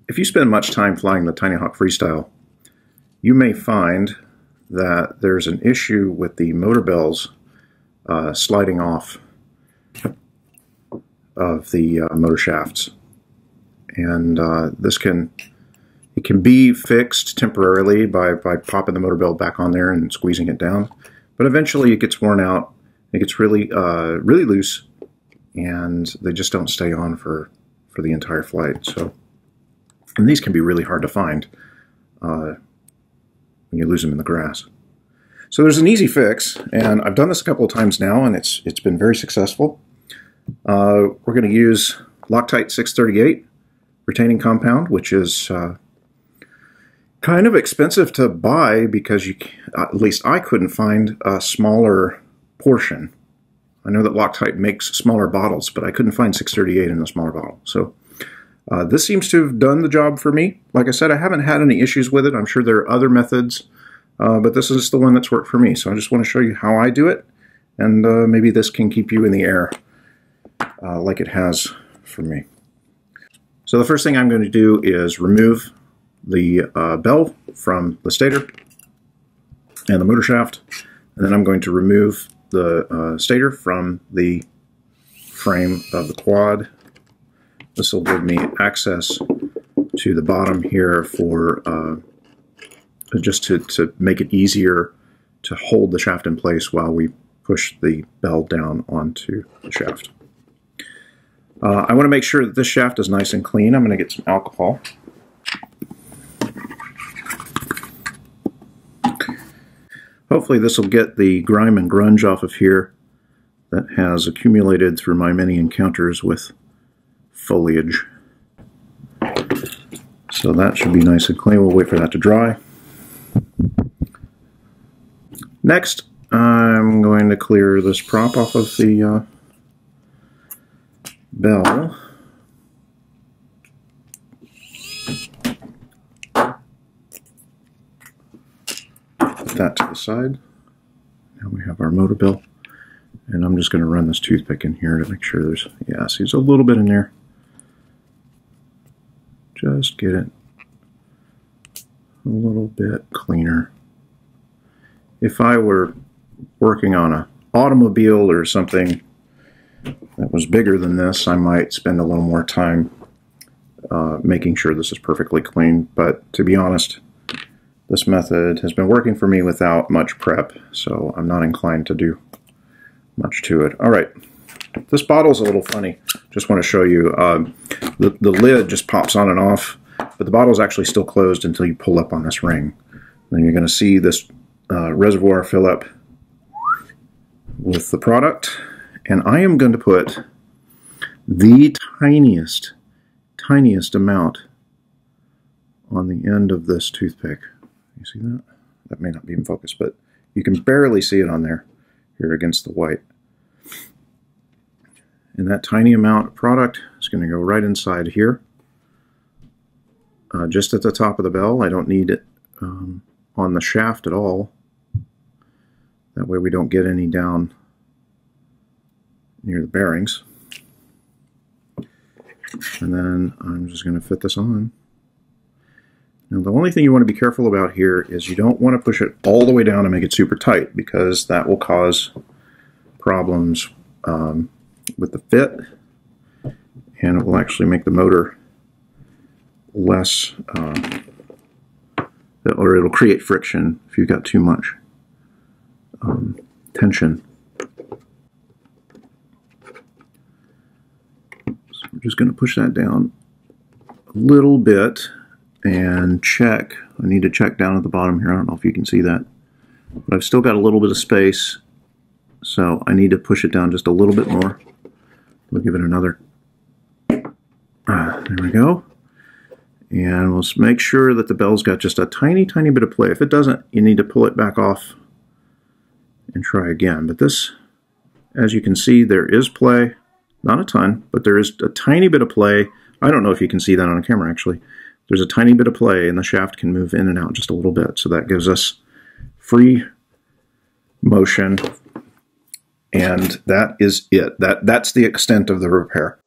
If you spend much time flying the Tinyhawk Freestyle, you may find that there's an issue with the motor bells sliding off of the motor shafts. And it can be fixed temporarily by popping the motor bell back on there and squeezing it down. But eventually it gets worn out, it gets really loose, and they just don't stay on for the entire flight. And these can be really hard to find when you lose them in the grass. So there's an easy fix, and I've done this a couple of times now, and it's been very successful. We're going to use Loctite 638 retaining compound, which is kind of expensive to buy because at least I couldn't find a smaller portion. I know that Loctite makes smaller bottles, but I couldn't find 638 in a smaller bottle. So this seems to have done the job for me. Like I said, I haven't had any issues with it. I'm sure there are other methods, but this is the one that's worked for me. So I just want to show you how I do it, and maybe this can keep you in the air like it has for me. So the first thing I'm going to do is remove the bell from the stator and the motor shaft, and then I'm going to remove the stator from the frame of the quad. This will give me access to the bottom here for just to make it easier to hold the shaft in place while we push the bell down onto the shaft. I want to make sure that this shaft is nice and clean. I'm going to get some alcohol. Hopefully this will get the grime and grunge off of here that has accumulated through my many encounters with foliage. So that should be nice and clean. We'll wait for that to dry. Next, I'm going to clear this prop off of the bell. Put that to the side. Now we have our motor bell. And I'm just going to run this toothpick in here to make sure there's, yeah, see, there's a little bit in there. Just get it a little bit cleaner. If I were working on an automobile or something that was bigger than this, I might spend a little more time making sure this is perfectly clean. But to be honest, this method has been working for me without much prep, so I'm not inclined to do much to it. All right, this bottle's a little funny. Just want to show you, the lid just pops on and off, but the bottle's actually still closed until you pull up on this ring. Then you're going to see this reservoir fill up with the product, and I am going to put the tiniest amount on the end of this toothpick. You see that? That may not be in focus, but you can barely see it on there here against the white. And that tiny amount of product is going to go right inside here, just at the top of the bell. I don't need it on the shaft at all. That way we don't get any down near the bearings. And then I'm just going to fit this on. Now the only thing you want to be careful about here is you don't want to push it all the way down and make it super tight, because that will cause problems with the fit, and it will actually make the motor less, or it'll create friction if you've got too much tension. So I'm just going to push that down a little bit and check. I need to check down at the bottom here. I don't know if you can see that, but I've still got a little bit of space, so I need to push it down just a little bit more. We'll give it another, there we go. And we'll make sure that the bell's got just a tiny bit of play. If it doesn't, you need to pull it back off and try again. But this, as you can see, there is play. Not a ton, but there is a tiny bit of play. I don't know if you can see that on camera, actually. There's a tiny bit of play, and the shaft can move in and out just a little bit. So that gives us free motion, and that is it. That's the extent of the repair.